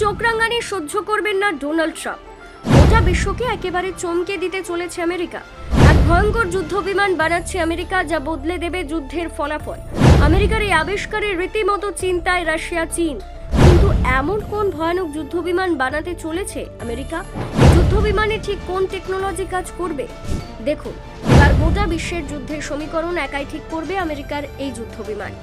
চোখ রাঙানি সহ্য করবেন না ডোনাল্ড ট্রাম্প। গোটা বিশ্বকে একেবারে চমকে দিতে চলেছে আমেরিকা। এক ভয়ঙ্কর যুদ্ধ বিমান বানাচ্ছে আমেরিকা, যা বদলে দেবে যুদ্ধের ফলাফল। আমেরিকার এই আবিষ্কারে রীতিমতো চিন্তায় রাশিয়া, চীন। কিন্তু এমন কোন ভয়ানক যুদ্ধ বিমান বানাতে চলেছে আমেরিকা? যুদ্ধ বিমানে ঠিক কোন টেকনোলজি কাজ করবে? দেখুন, এবার গোটা বিশ্বের যুদ্ধের সমীকরণ একাই ঠিক করবে আমেরিকার এই যুদ্ধ বিমান।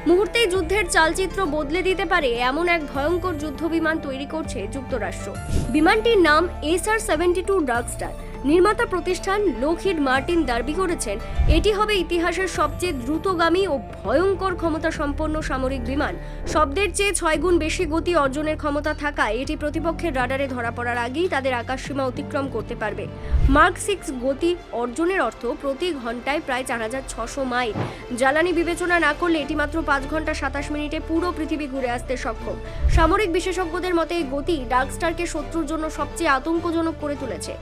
মুহূর্তেই যুদ্ধের চালচিত্র বদলে দিতে পারে এমন এক ভয়ঙ্কর যুদ্ধ বিমান তৈরি করছে যুক্তরাষ্ট্র। বিমানটির নাম SR-72 ডার্কস্টার। নির্মাতা প্রতিষ্ঠান লোকহিড মার্টিন দাবি করেছেন এটি হবে ইতিহাসের সবচেয়ে দ্রুতগামী ও ভয়ঙ্কর ক্ষমতা সম্পন্ন সামরিক বিমান। শব্দের চেয়ে 6 গুণ বেশি গতি অর্জনের ক্ষমতা থাকায় এটি প্রতিপক্ষের রাডারে ধরা পড়ার আগেই তাদের আকাশসীমা অতিক্রম করতে পারবে। মার্ক 6 গতি অর্জনের অর্থ প্রতি ঘন্টায় প্রায় 4600 মাইল। জ্বালানি বিবেচনা না করলে এটি মাত্র 5 ঘন্টা 27 মিনিটে পুরো পৃথিবী ঘুরে আসতে সক্ষম। সামরিক বিশেষজ্ঞদের মতে এই গতি ডার্কস্টারকে শত্রুর জন্য সবচেয়ে আতঙ্কজনক করে তুলেছে।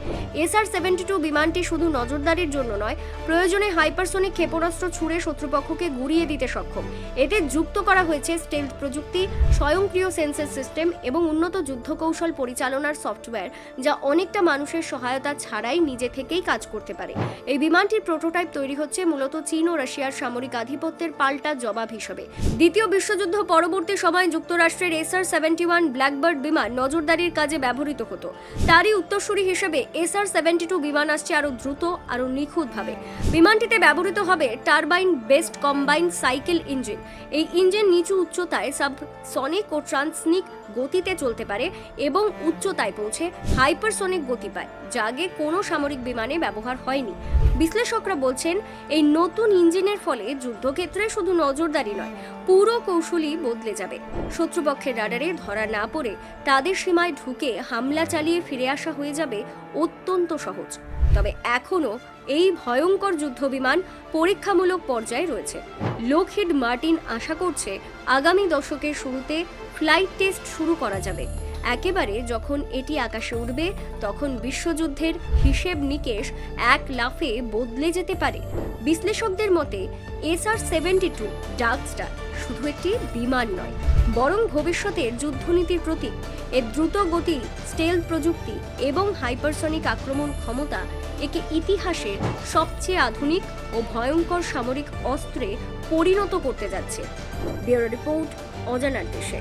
SR-72 বিমানটি শুধু নজরদারির জন্য নয়, প্রয়োজনে হাইপারসোনিক ক্ষেপণাস্ত্র ছুড়ে শত্রুপক্ষকে গুড়িয়ে দিতে সক্ষম। এতে যুক্ত করা হয়েছে স্টেলথ প্রযুক্তি, স্বয়ংক্রিয় সেন্সর সিস্টেম এবং উন্নত যুদ্ধ কৌশল পরিচালনার সফটওয়্যার, যা অনেকটা মানুষের সহায়তা ছাড়াই নিজে থেকেই কাজ করতে পারে। এই বিমানটির প্রোটোটাইপ তৈরি হচ্ছে মূলত চীন ও রাশিয়ার সামরিক আধিপত্যের পাল্টা জবাব হিসেবে। দ্বিতীয় বিশ্বযুদ্ধ পরবর্তী সময়ে যুক্তরাষ্ট্রের SR-71 ব্ল্যাকবার্ড বিমান নজরদারির কাজে ব্যবহৃত হতো। তারই উত্তরসূরি হিসেবে SR-72 বিমান আসছে আরও দ্রুত, আরও নিখুঁতভাবে। বিমানটিতে ব্যবহৃত হবে turbine based combined cycle engine. এই ইঞ্জিন নিচু উচ্চতায় সাবসনিক ও ট্রান্সনিক গতিতে চলতে পারে এবং উচ্চতায় পৌঁছে হাইপারসনিক গতি পায়, যা আগে কোনো সামরিক বিমানে ব্যবহার হয়নি। বিশ্লেষকরা বলছেন এই নতুন ইঞ্জিনের ফলে যুদ্ধক্ষেত্রে শুধু নজরদারি নয়, পুরো কৌশলই বদলে যাবে। শত্রুপক্ষের রাডারে ধরা না পড়ে তাদের সীমায় ঢুকে হামলা চালিয়ে ফিরে আসা হয়ে যাবে অত্যন্ত সহজ। তবে এখনও এই ভয়ঙ্কর যুদ্ধ বিমান পরীক্ষামূলক পর্যায়ে রয়েছে। লোকহিড মার্টিন আশা করছে আগামী দশকের শুরুতে ফ্লাইট টেস্ট শুরু করা যাবে। একেবারে যখন এটি আকাশে উঠবে, তখন বিশ্বযুদ্ধের হিসেব নিকেশ এক লাফে বদলে যেতে পারে। বিশ্লেষকদের মতে SR-72 ডার্কস্টার শুধু একটি বিমান নয়, বরং ভবিষ্যতের যুদ্ধনীতির প্রতীক। এর দ্রুত গতি, স্টেলথ প্রযুক্তি এবং হাইপারসনিক আক্রমণ ক্ষমতা একে ইতিহাসের সবচেয়ে আধুনিক ও ভয়ঙ্কর সামরিক অস্ত্রে পরিণত করতে যাচ্ছে। ব্যুরো রিপোর্ট, অজানার দেশে।